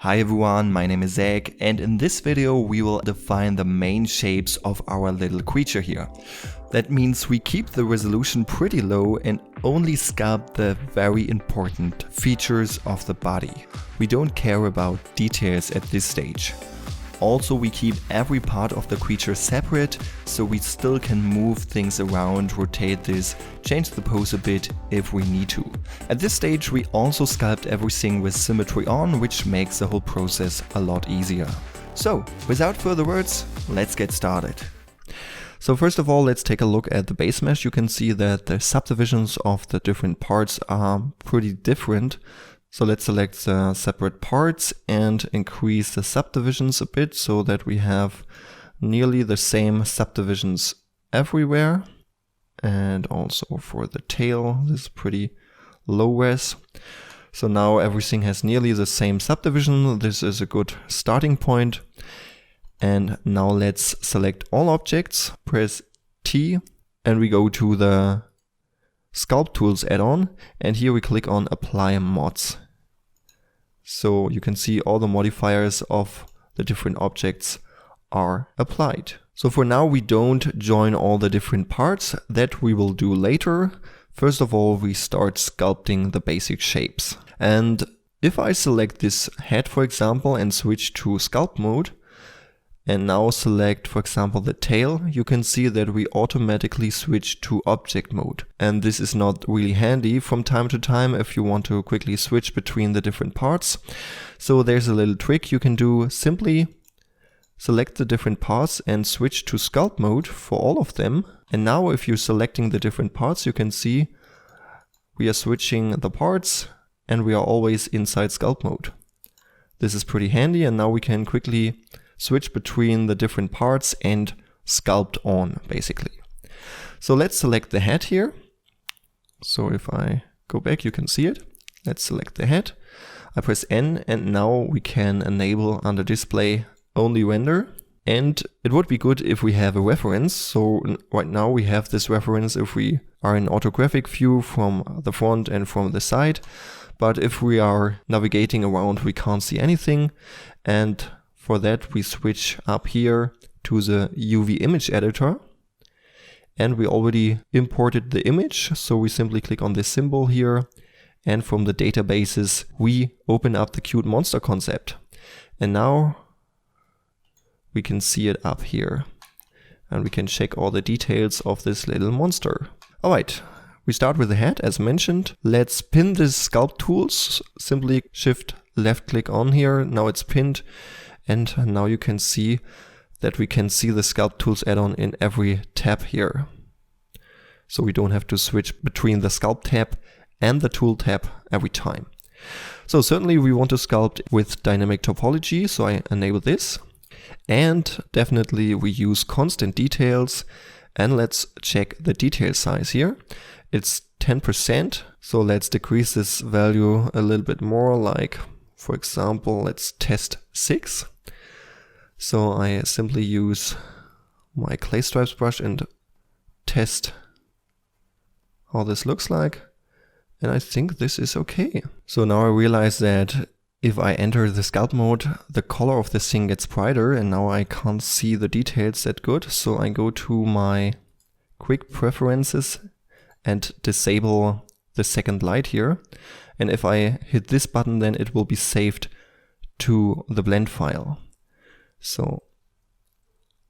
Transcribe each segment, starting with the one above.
Hi everyone, my name is Zach, and in this video we will define the main shapes of our little creature here. That means we keep the resolution pretty low and only sculpt the very important features of the body. We don't care about details at this stage. Also, we keep every part of the creature separate, so we still can move things around, rotate this, change the pose a bit if we need to. At this stage we also sculpt everything with symmetry on, which makes the whole process a lot easier. So, without further words, let's get started. So first of all, let's take a look at the base mesh. You can see that the subdivisions of the different parts are pretty different. So let's select the separate parts and increase the subdivisions a bit so that we have nearly the same subdivisions everywhere. And also for the tail, this is pretty low res. So now everything has nearly the same subdivision. This is a good starting point. And now let's select all objects, press T, and we go to the Sculpt Tools add-on, and here we click on Apply Mods. So you can see all the modifiers of the different objects are applied. So for now we don't join all the different parts, that we will do later. First of all, we start sculpting the basic shapes. And if I select this head, for example, and switch to sculpt mode, and now select, for example, the tail, you can see that we automatically switch to object mode. And this is not really handy from time to time if you want to quickly switch between the different parts. So there's a little trick you can do. Simply select the different parts and switch to sculpt mode for all of them. And now if you're selecting the different parts, you can see we are switching the parts and we are always inside sculpt mode. This is pretty handy, and now we can quickly switch between the different parts and sculpt on, basically. So let's select the head here. So if I go back, you can see it. Let's select the head. I press N, and now we can enable under display only render. And it would be good if we have a reference. So right now we have this reference if we are in orthographic view from the front and from the side. But if we are navigating around, we can't see anything. And for that, we switch up here to the UV image editor, and we already imported the image. So we simply click on this symbol here, and from the databases, we open up the cute monster concept. And now we can see it up here, and we can check all the details of this little monster. All right, we start with the head as mentioned. Let's pin this Sculpt Tools. Simply shift left click on here. Now it's pinned. And now you can see that we can see the Sculpt Tools add-on in every tab here. So we don't have to switch between the Sculpt tab and the Tool tab every time. So certainly we want to sculpt with dynamic topology, so I enable this. And definitely we use constant details, and let's check the detail size here. It's 10%, so let's decrease this value a little bit more, like for example, let's test 6. So I simply use my clay stripes brush and test how this looks like. And I think this is okay. So now I realize that if I enter the sculpt mode, the color of this thing gets brighter, and now I can't see the details that good. So I go to my quick preferences and disable the second light here. And if I hit this button, then it will be saved to the blend file. So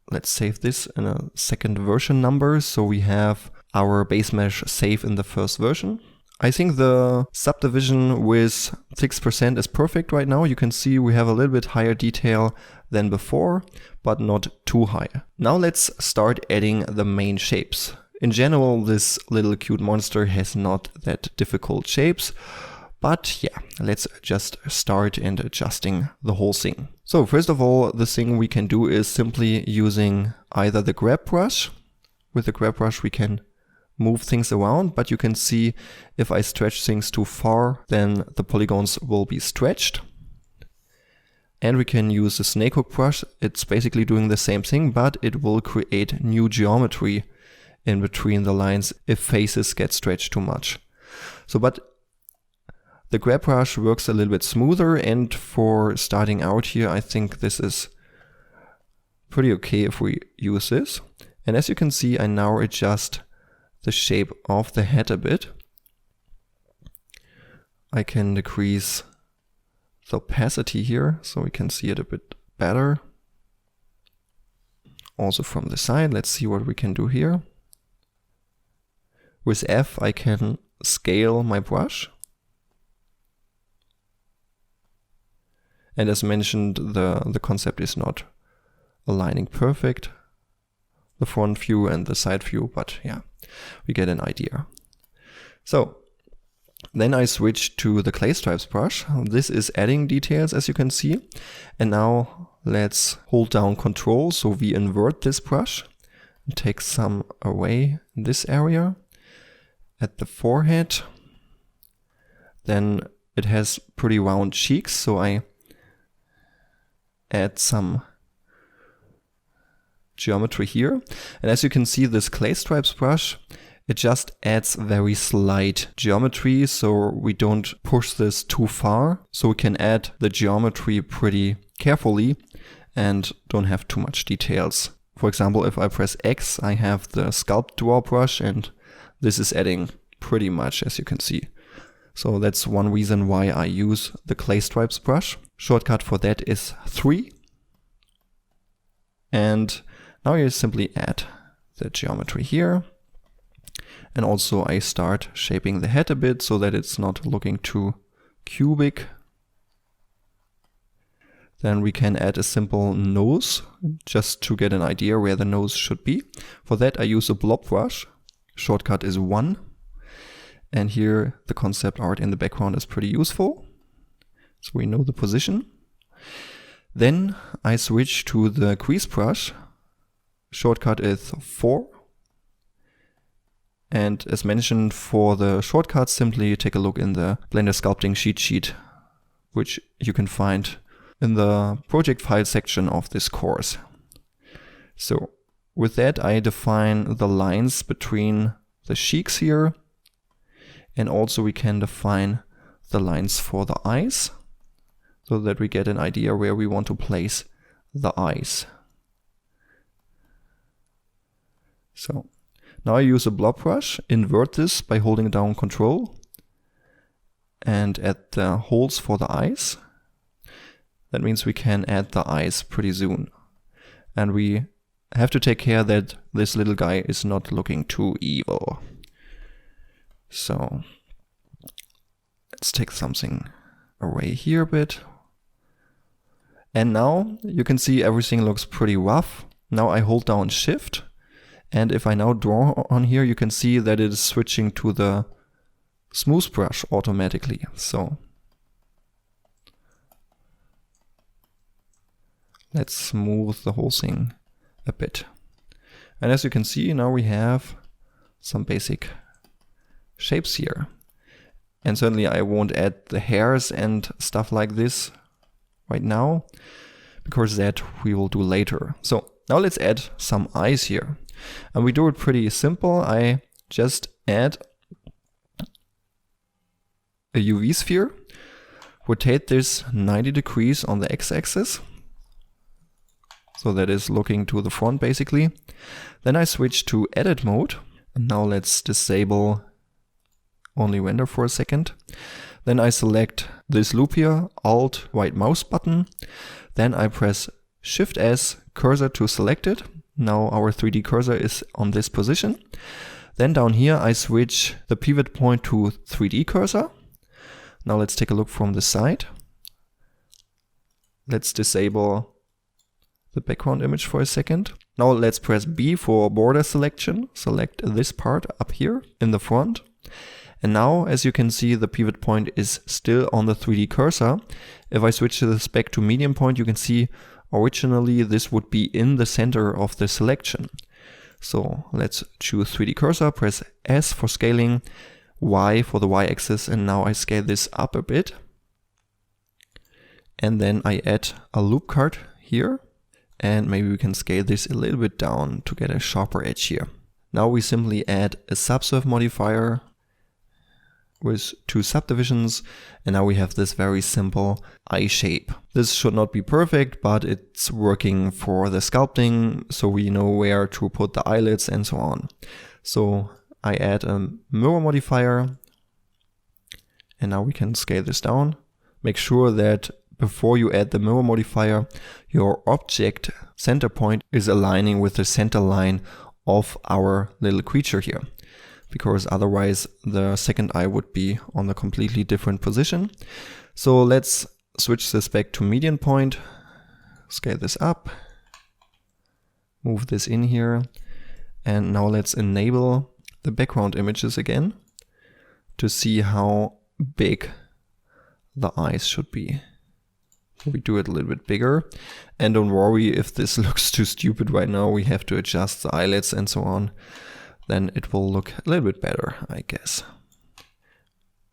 let's save this in a second version number, so we have our base mesh saved in the first version. I think the subdivision with 6% is perfect right now. You can see we have a little bit higher detail than before, but not too high. Now let's start adding the main shapes. In general, this little cute monster has not that difficult shapes. But yeah, let's just start and adjusting the whole thing. So first of all, the thing we can do is simply using either the grab brush. With the grab brush we can move things around, but you can see if I stretch things too far, then the polygons will be stretched. And we can use the snake hook brush. It's basically doing the same thing, but it will create new geometry in between the lines if faces get stretched too much. So, but The grab brush works a little bit smoother, and for starting out here, I think this is pretty okay if we use this. And as you can see, I now adjust the shape of the head a bit. I can decrease the opacity here so we can see it a bit better. Also from the side, let's see what we can do here. With F, I can scale my brush. And as mentioned, the concept is not aligning perfect, the front view and the side view, but yeah, we get an idea. So then I switch to the clay stripes brush. This is adding details, as you can see. And now let's hold down Control, so we invert this brush and take some away in this area at the forehead. Then it has pretty round cheeks, so I add some geometry here. And as you can see, this clay stripes brush, it just adds very slight geometry, so we don't push this too far. So we can add the geometry pretty carefully and don't have too much details. For example, if I press X, I have the sculpt draw brush, and this is adding pretty much, as you can see. So that's one reason why I use the clay stripes brush. Shortcut for that is 3. And now you simply add the geometry here. And also I start shaping the head a bit so that it's not looking too cubic. Then we can add a simple nose just to get an idea where the nose should be. For that I use a blob brush. Shortcut is 1. And here the concept art in the background is pretty useful, so we know the position. Then I switch to the crease brush. Shortcut is 4. And as mentioned, for the shortcuts, simply take a look in the Blender Sculpting cheat sheet, which you can find in the project file section of this course. So with that, I define the lines between the cheeks here. And also we can define the lines for the eyes so that we get an idea where we want to place the eyes. So now I use a blob brush, invert this by holding down Control, and add the holes for the eyes. That means we can add the eyes pretty soon. And we have to take care that this little guy is not looking too evil. So let's take something away here a bit. And now you can see everything looks pretty rough. Now I hold down Shift, and if I now draw on here, you can see that it is switching to the smooth brush automatically. So let's smooth the whole thing a bit. And as you can see, now we have some basic shapes here. And certainly I won't add the hairs and stuff like this right now, because that we will do later. So now let's add some eyes here. And we do it pretty simple. I just add a UV sphere, rotate this 90 degrees on the x-axis, so that is looking to the front basically. Then I switch to edit mode, and now let's disable only render for a second. Then I select this loop here, Alt right mouse button. Then I press Shift S cursor to select it. Now our 3D cursor is on this position. Then down here I switch the pivot point to 3D cursor. Now let's take a look from the side. Let's disable the background image for a second. Now let's press B for border selection. Select this part up here in the front. And now, as you can see, the pivot point is still on the 3D cursor. If I switch this back to medium point, you can see originally this would be in the center of the selection. So let's choose 3D cursor, press S for scaling, Y for the Y-axis, and now I scale this up a bit. And then I add a loop cut here, and maybe we can scale this a little bit down to get a sharper edge here. Now we simply add a subsurf modifier with 2 subdivisions, and now we have this very simple eye shape. This should not be perfect, but it's working for the sculpting, so we know where to put the eyelids and so on. So I add a mirror modifier, and now we can scale this down. Make sure that before you add the mirror modifier, your object center point is aligning with the center line of our little creature here, because otherwise the second eye would be on a completely different position. So let's switch this back to median point, scale this up, move this in here, and now let's enable the background images again to see how big the eyes should be. We do it a little bit bigger, and don't worry if this looks too stupid right now, we have to adjust the eyelids and so on, then it will look a little bit better, I guess.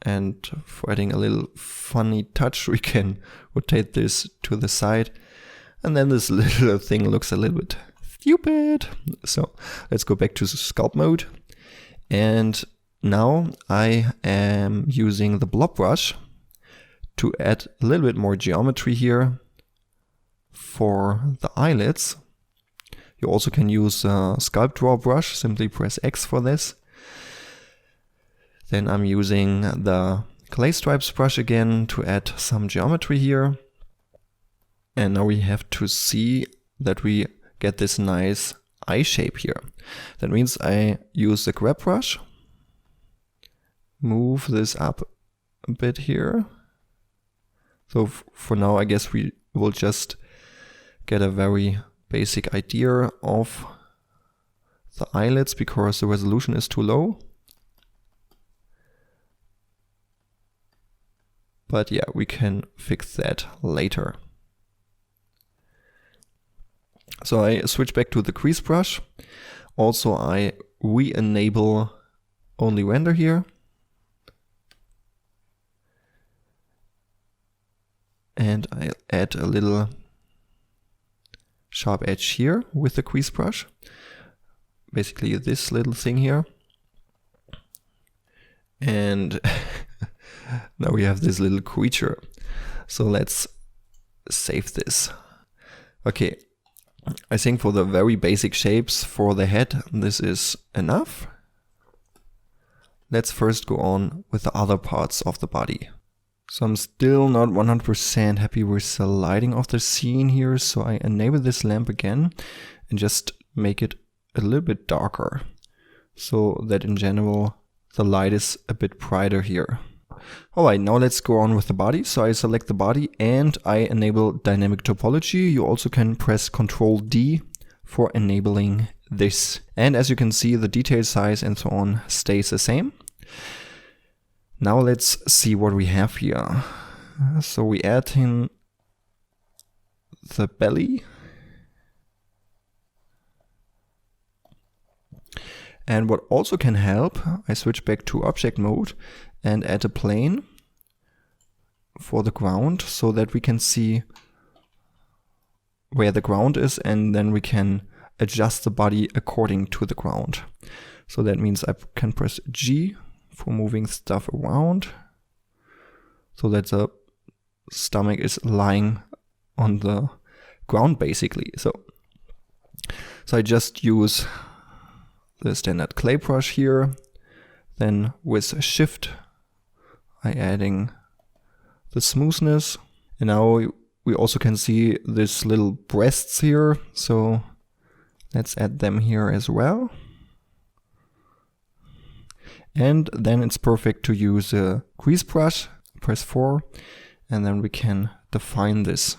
And for adding a little funny touch, we can rotate this to the side, and then this little thing looks a little bit stupid. So let's go back to sculpt mode, and now I am using the blob brush to add a little bit more geometry here for the eyelids. You also can use a sculpt draw brush, simply press X for this. Then I'm using the clay stripes brush again to add some geometry here. And now we have to see that we get this nice eye shape here. That means I use the grab brush, move this up a bit here. So for now, I guess we will just get a very basic idea of the eyelids because the resolution is too low. But yeah, we can fix that later. So I switch back to the crease brush. Also, I re-enable only render here. And I add a little sharp edge here with the crease brush. Basically this little thing here. And now we have this little creature. So let's save this. Okay, I think for the very basic shapes for the head, this is enough. Let's first go on with the other parts of the body. So I'm still not 100% happy with the lighting of the scene here, so I enable this lamp again and just make it a little bit darker, so that in general the light is a bit brighter here. Alright, now let's go on with the body. So I select the body and I enable dynamic topology. You also can press Ctrl D for enabling this. And as you can see, the detail size and so on stays the same. Now let's see what we have here. So we add in the belly. And what also can help, I switch back to object mode and add a plane for the ground so that we can see where the ground is, and then we can adjust the body according to the ground. So that means I can press G for moving stuff around so that the stomach is lying on the ground basically. So I just use the standard clay brush here. Then with Shift I adding the smoothness, and now we also can see this little breasts here, so let's add them here as well. And then it's perfect to use a crease brush, press 4, and then we can define this.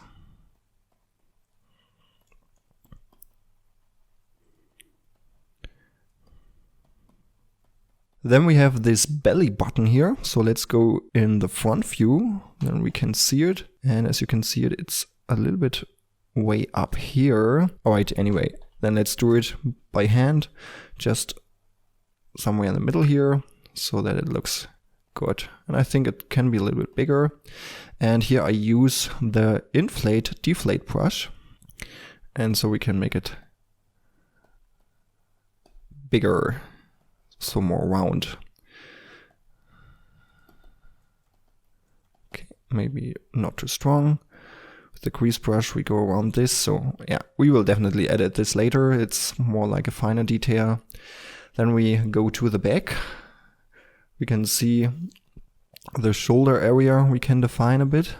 Then we have this belly button here. So let's go in the front view, then we can see it. And as you can see it, it's a little bit way up here. All right, anyway, then let's do it by hand, just somewhere in the middle here so that it looks good. And I think it can be a little bit bigger. And here I use the inflate deflate brush. And so we can make it bigger. So more round. maybe not too strong. With the grease brush we go around this, so yeah, we will definitely edit this later. It's more like a finer detail. Then we go to the back. We can see the shoulder area we can define a bit.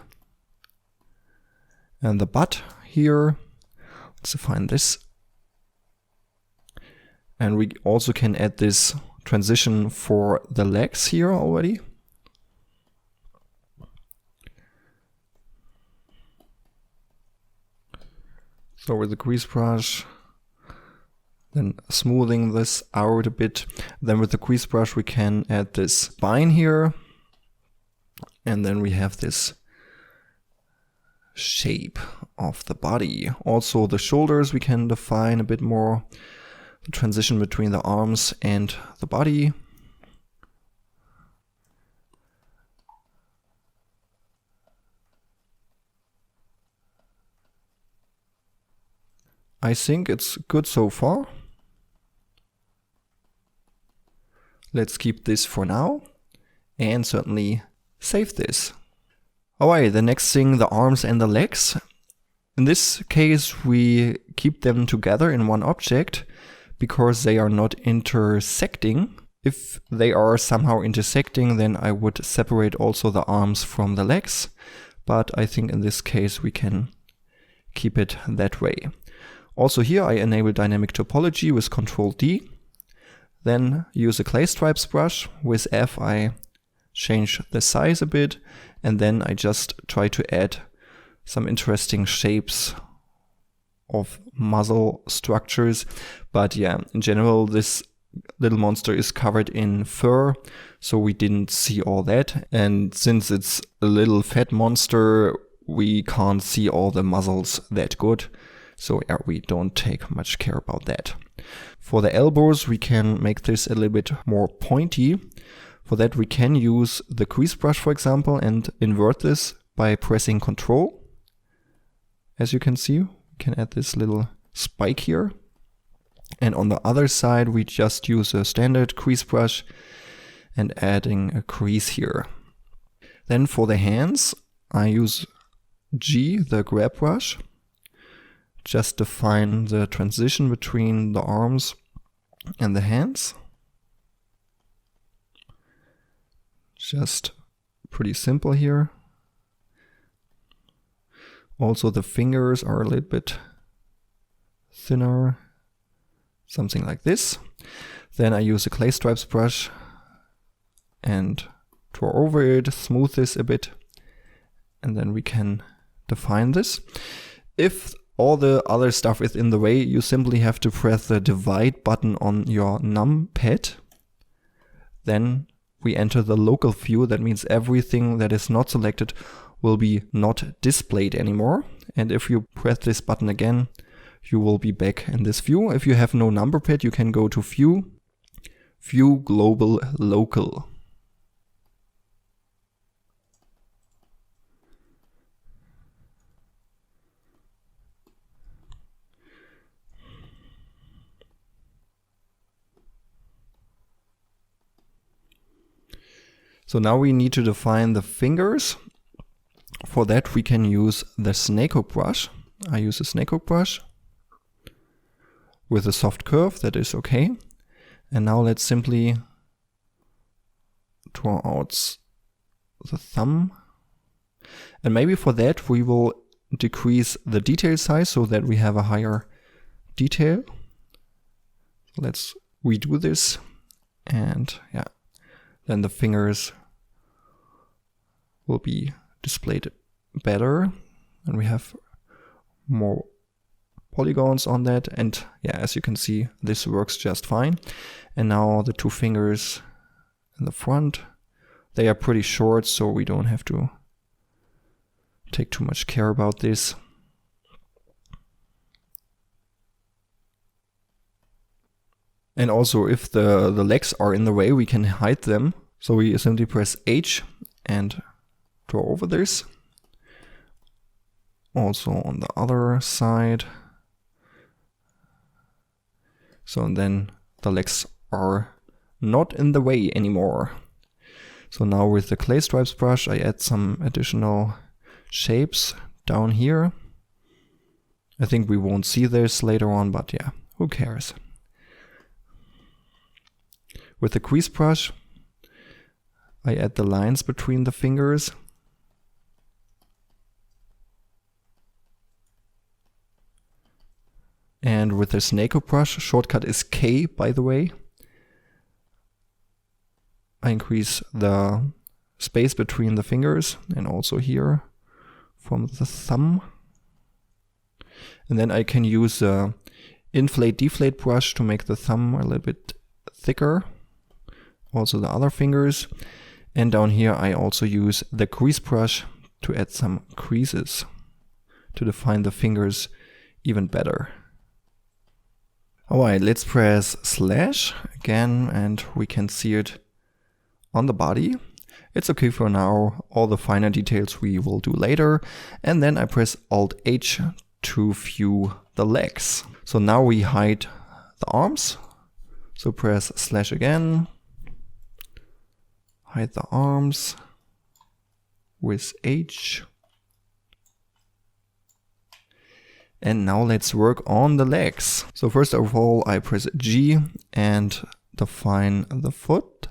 And the butt here, let's define this. And we also can add this transition for the legs here already. So with the grease brush, then smoothing this out a bit. Then with the grease brush we can add this spine here. And then we have this shape of the body. Also the shoulders we can define a bit more. The transition between the arms and the body. I think it's good so far. Let's keep this for now and certainly save this. Alright, the next thing, the arms and the legs. In this case we keep them together in one object because they are not intersecting. If they are somehow intersecting, then I would separate also the arms from the legs, but I think in this case we can keep it that way. Also here I enable dynamic topology with Ctrl D, then use a clay stripes brush. With F I change the size a bit, and then I just try to add some interesting shapes of muzzle structures. But yeah, in general this little monster is covered in fur, so we didn't see all that. And since it's a little fat monster, we can't see all the muzzles that good. So yeah, we don't take much care about that. For the elbows, we can make this a little bit more pointy. For that, we can use the grease brush, for example, and invert this by pressing Ctrl. As you can see, we can add this little spike here. And on the other side, we just use a standard grease brush and adding a crease here. Then for the hands, I use G, the grab brush. Just define the transition between the arms and the hands. Just pretty simple here. Also the fingers are a little bit thinner, something like this. Then I use a clay stripes brush and draw over it, smooth this a bit, and then we can define this. If all the other stuff is in the way, you simply have to press the divide button on your numpad. Then we enter the local view. That means everything that is not selected will be not displayed anymore. And if you press this button again, you will be back in this view. If you have no number pad, you can go to View, View Global Local. So now we need to define the fingers. For that we can use the snakehook brush. I use a snakehook brush with a soft curve, that is okay. And now let's simply draw out the thumb. And maybe for that we will decrease the detail size so that we have a higher detail. Let's redo this, and yeah, then the fingers will be displayed better and we have more polygons on that. And yeah, as you can see, this works just fine. And now the two fingers in the front, they are pretty short, so we don't have to take too much care about this. And also if the legs are in the way, we can hide them. So we simply press H and draw over this. Also on the other side. So and then the legs are not in the way anymore. So now with the clay stripes brush, I add some additional shapes down here. I think we won't see this later on, but yeah, who cares? With the crease brush, I add the lines between the fingers. And with the Snako brush, shortcut is K, by the way, I increase the space between the fingers and also here from the thumb. And then I can use the inflate deflate brush to make the thumb a little bit thicker. Also the other fingers. And down here I also use the crease brush to add some creases to define the fingers even better. Alright, let's press slash again and we can see it on the body. It's okay for now, all the finer details we will do later. And then I press Alt H to view the legs. So now we hide the arms. So press slash again, hide the arms with H. And now let's work on the legs. So first of all, I press G and define the foot.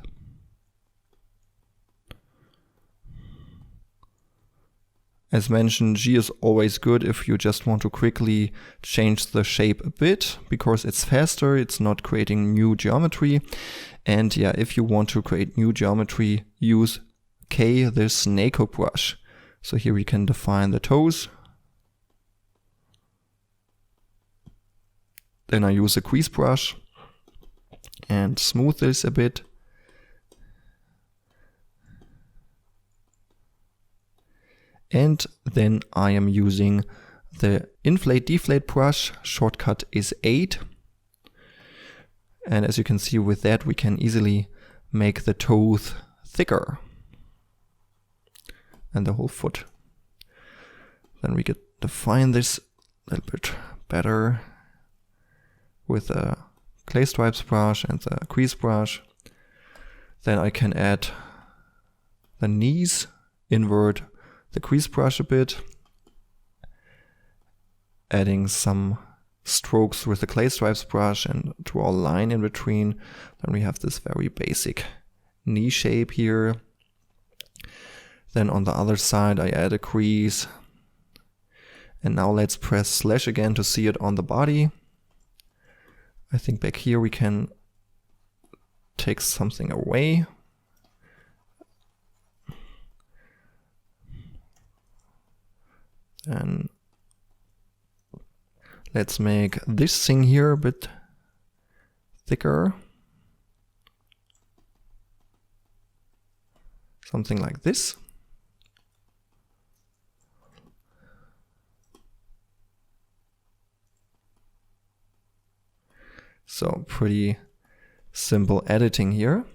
As mentioned, G is always good if you just want to quickly change the shape a bit, because it's faster, it's not creating new geometry. And yeah, if you want to create new geometry, use K, the Snako brush. So here we can define the toes. Then I use a crease brush and smooth this a bit. And then I am using the inflate deflate brush, shortcut is 8. And as you can see with that we can easily make the toes thicker and the whole foot. Then we can define this a little bit better with the clay stripes brush and the crease brush. Then I can add the knees, invert the crease brush a bit, adding some strokes with the clay stripes brush and draw a line in between. Then we have this very basic knee shape here. Then on the other side I add a crease. And now let's press slash again to see it on the body. I think back here we can take something away. And let's make this thing here a bit thicker. Something like this. So pretty simple editing here.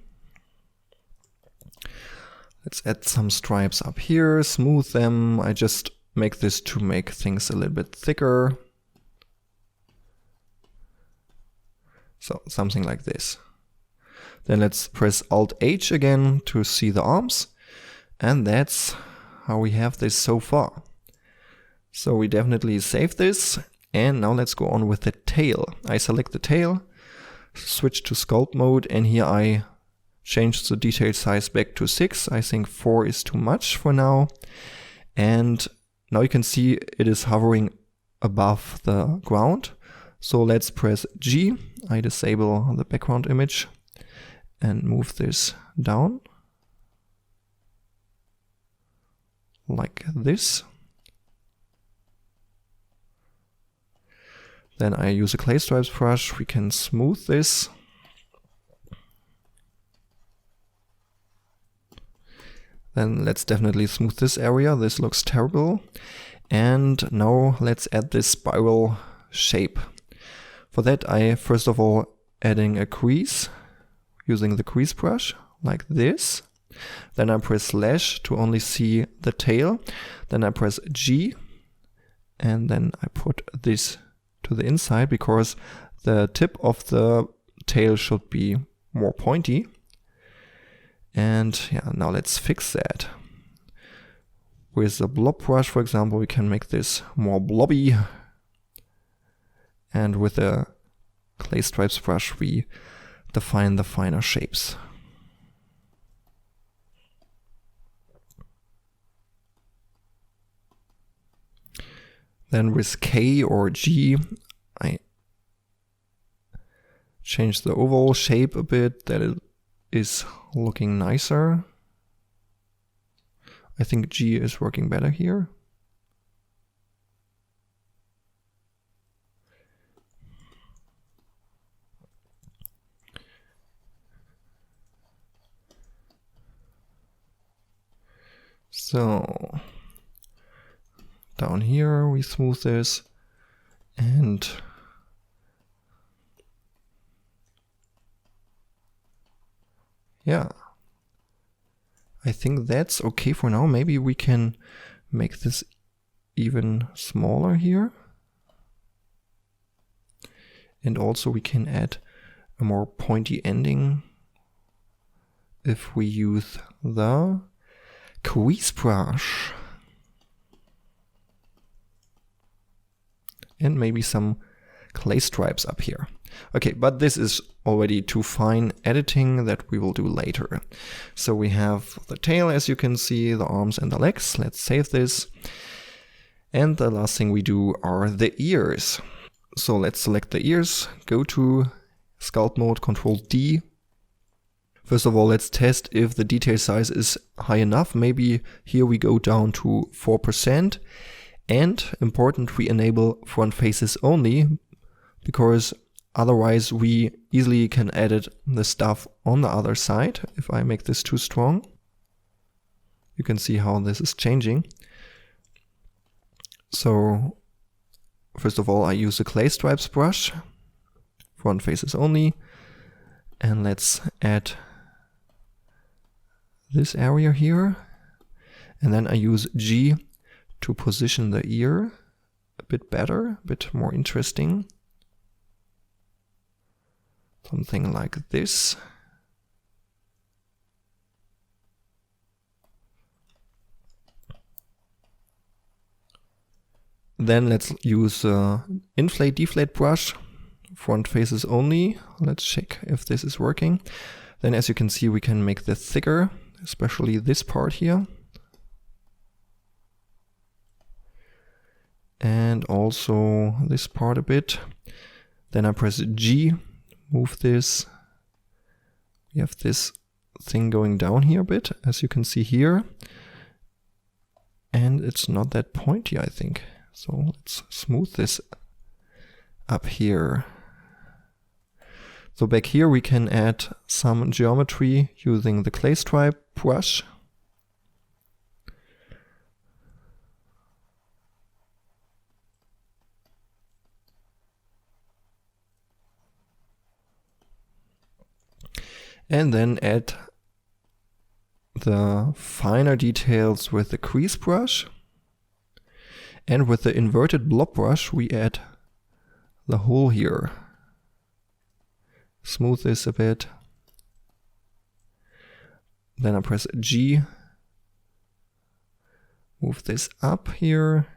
Let's add some stripes up here, smooth them. I just make this to make things a little bit thicker. So something like this. Then let's press Alt H again to see the arms. And that's how we have this so far. So we definitely save this. And now let's go on with the tail. I select the tail, switch to sculpt mode, and here I change the detail size back to 6. I think 4 is too much for now. And now you can see it is hovering above the ground. So let's press G. I disable the background image and move this down like this. Then I use a clay stripes brush. We can smooth this. Then let's definitely smooth this area. This looks terrible. And now let's add this spiral shape. For that I first of all adding a crease using the crease brush like this. Then I press slash to only see the tail. Then I press G and then I put this to the inside because the tip of the tail should be more pointy. And yeah, now let's fix that. With the blob brush, for example, we can make this more blobby. And with the clay stripes brush, we define the finer shapes. Then with K or G, I change the overall shape a bit, that it is looking nicer. I think G is working better here. So down here we smooth this, and yeah, I think that's okay for now. Maybe we can make this even smaller here. And also we can add a more pointy ending if we use the crease brush. And maybe some clay stripes up here. Okay, but this is already too fine editing that we will do later. So we have the tail, as you can see, the arms and the legs. Let's save this. And the last thing we do are the ears. So let's select the ears, go to Sculpt Mode, Ctrl D. First of all, let's test if the detail size is high enough. Maybe here we go down to 4%. And important, we enable front faces only, because otherwise we easily can edit the stuff on the other side. If I make this too strong, you can see how this is changing. So first of all, I use the clay stripes brush, front faces only, and let's add this area here. And then I use G to position the ear a bit better, a bit more interesting. Something like this. Then let's use inflate deflate brush, front faces only. Let's check if this is working. Then as you can see, we can make this thicker, especially this part here. And also this part a bit. Then I press G, move this. We have this thing going down here a bit, as you can see here. And it's not that pointy, I think. So let's smooth this up here. So back here we can add some geometry using the clay stripe brush. And then add the finer details with the crease brush. And with the inverted blob brush, we add the hole here. Smooth this a bit. Then I press G. Move this up here.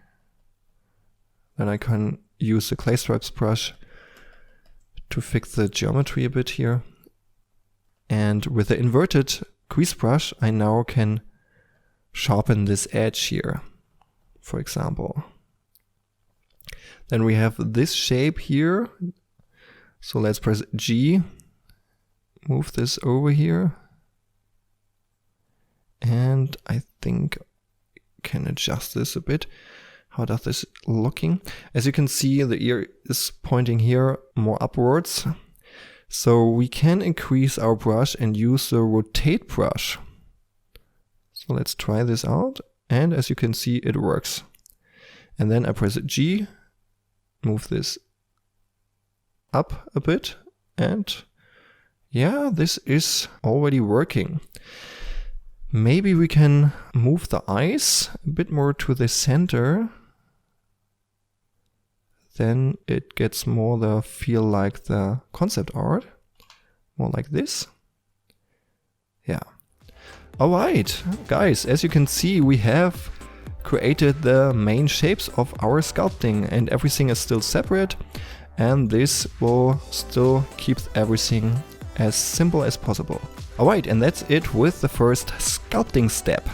Then I can use the clay stripes brush to fix the geometry a bit here. And with the inverted crease brush, I now can sharpen this edge here, for example. Then we have this shape here. So let's press G, move this over here. And I think I can adjust this a bit. How does this looking? As you can see, the ear is pointing here more upwards. So we can increase our brush and use the rotate brush. So let's try this out. And as you can see, it works. And then I press G, move this up a bit. And yeah, this is already working. Maybe we can move the eyes a bit more to the center. Then it gets more the feel like the concept art, more like this. Yeah. Alright, guys, as you can see, we have created the main shapes of our sculpting and everything is still separate, and this will still keep everything as simple as possible. Alright, and that's it with the first sculpting step.